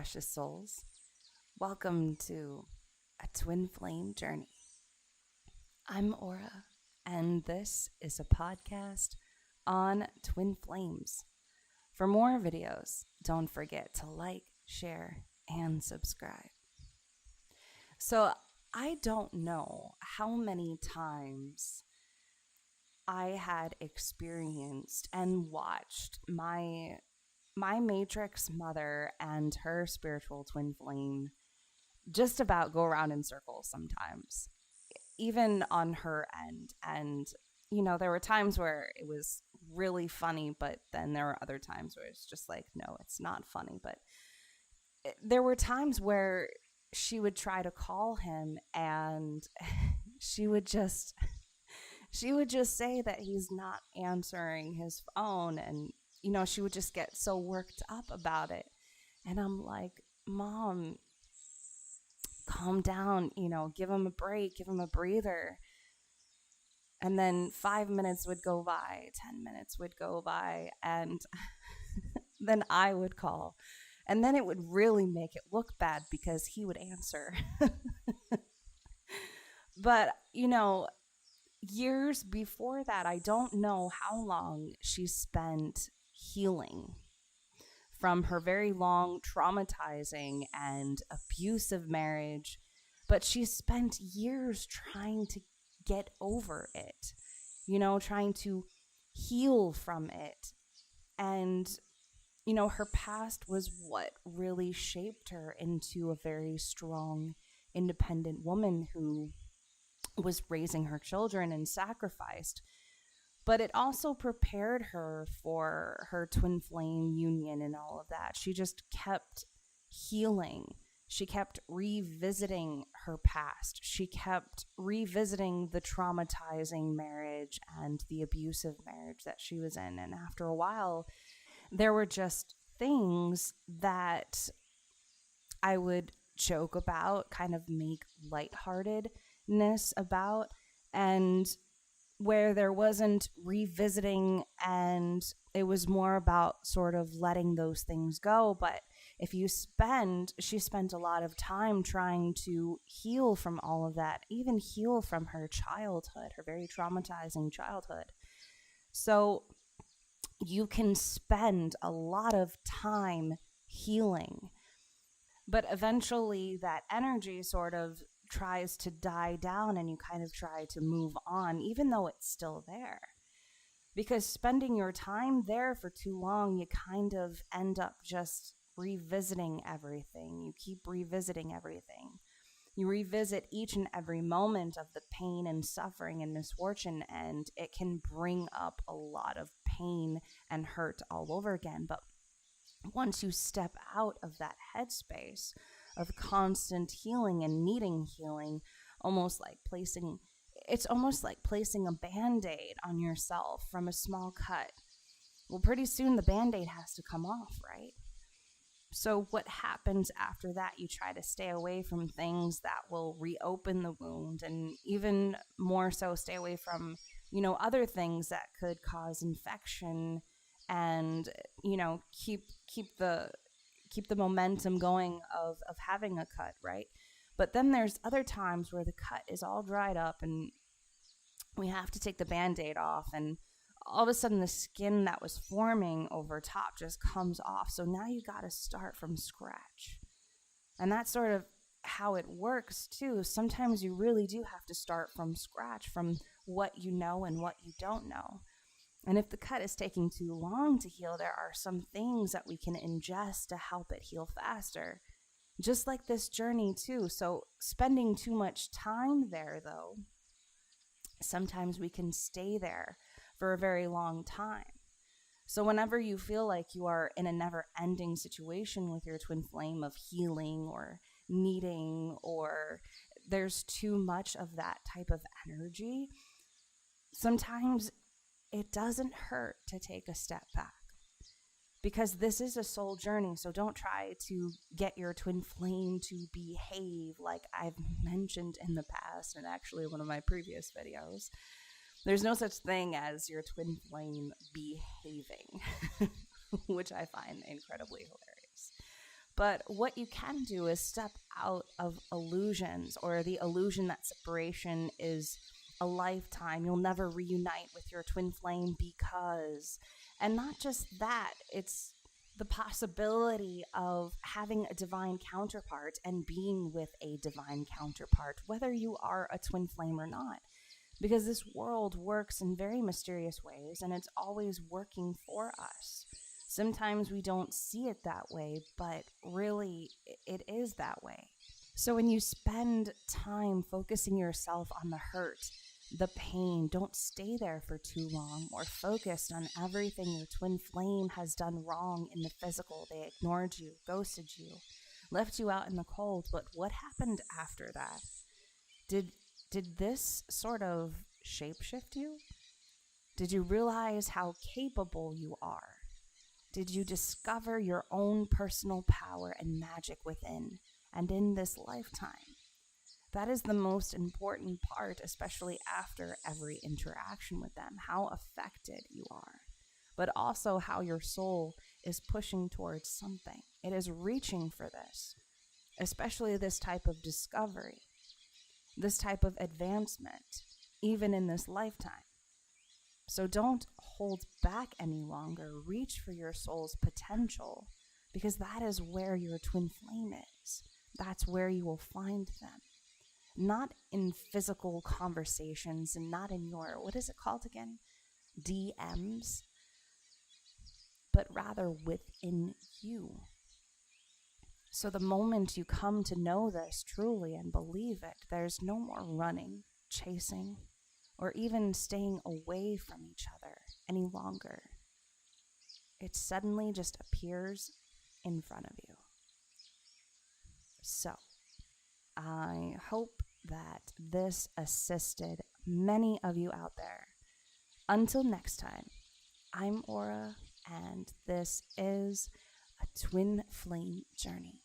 precious souls. Welcome to a twin flame journey. I'm Aura, and this is a podcast on twin flames. For more videos, don't forget to like, share, and subscribe. So, I don't know how many times I had experienced and watched my matrix mother and her spiritual twin flame just about go around in circles sometimes, even on her end. And, there were times where it was really funny, but then there were other times where it's just like, no, it's not funny. But there were times where she would try to call him and she would just say that he's not answering his phone, and she would just get so worked up about it. And I'm like, Mom, calm down, give him a break, give him a breather. And then 5 minutes would go by, 10 minutes would go by, and then I would call. And then it would really make it look bad because he would answer. But, years before that, I don't know how long she spent healing from her very long, traumatizing, and abusive marriage. But she spent years trying to get over it, trying to heal from it. And, her past was what really shaped her into a very strong, independent woman who was raising her children and sacrificed. But it also prepared her for her twin flame union and all of that. She just kept healing. She kept revisiting her past. She kept revisiting the traumatizing marriage and the abusive marriage that she was in. And after a while, there were just things that I would joke about, kind of make lightheartedness about, and where there wasn't revisiting, and it was more about sort of letting those things go. But she spent a lot of time trying to heal from all of that, even heal from her childhood, her very traumatizing childhood. So you can spend a lot of time healing, but eventually that energy sort of tries to die down and you kind of try to move on, even though it's still there. Because spending your time there for too long, you kind of end up just revisiting everything. You keep revisiting everything. You revisit each and every moment of the pain and suffering and misfortune, and it can bring up a lot of pain and hurt all over again. But once you step out of that headspace of constant healing and needing healing, it's almost like placing a Band-Aid on yourself from a small cut. Well, pretty soon the Band-Aid has to come off, right? So what happens after that? You try to stay away from things that will reopen the wound, and even more so stay away from, other things that could cause infection and, keep the momentum going of having a cut, right? But then there's other times where the cut is all dried up and we have to take the Band-Aid off, and all of a sudden the skin that was forming over top just comes off. So now you got to start from scratch. And that's sort of how it works too. Sometimes you really do have to start from scratch, from what you know and what you don't know. And if the cut is taking too long to heal, there are some things that we can ingest to help it heal faster. Just like this journey too. So spending too much time there, though, sometimes we can stay there for a very long time. So whenever you feel like you are in a never-ending situation with your twin flame of healing or needing, or there's too much of that type of energy, sometimes it doesn't hurt to take a step back. Because this is a soul journey, so don't try to get your twin flame to behave like I've mentioned in the past, and actually one of my previous videos. There's no such thing as your twin flame behaving, which I find incredibly hilarious. But what you can do is step out of illusions, or the illusion that separation is a lifetime. You'll never reunite with your twin flame because, and not just that, it's the possibility of having a divine counterpart and being with a divine counterpart, whether you are a twin flame or not. Because this world works in very mysterious ways and it's always working for us. Sometimes we don't see it that way, but really it is that way. So when you spend time focusing yourself on the hurt, the pain, don't stay there for too long, or focused on everything your twin flame has done wrong in the physical. They ignored you, ghosted you, left you out in the cold. But what happened after that? Did this sort of shapeshift you? Did you realize how capable you are? Did you discover your own personal power and magic within and in this lifetime? That is the most important part, especially after every interaction with them, how affected you are, but also how your soul is pushing towards something. It is reaching for this, especially this type of discovery, this type of advancement, even in this lifetime. So don't hold back any longer. Reach for your soul's potential, because that is where your twin flame is. That's where you will find them. Not in physical conversations and not in your, what is it called again? DMs, but rather within you. So the moment you come to know this truly and believe it, there's no more running, chasing, or even staying away from each other any longer. It suddenly just appears in front of you. So, I hope that this assisted many of you out there. Until next time, I'm Aura, and this is a Twin Flame Journey.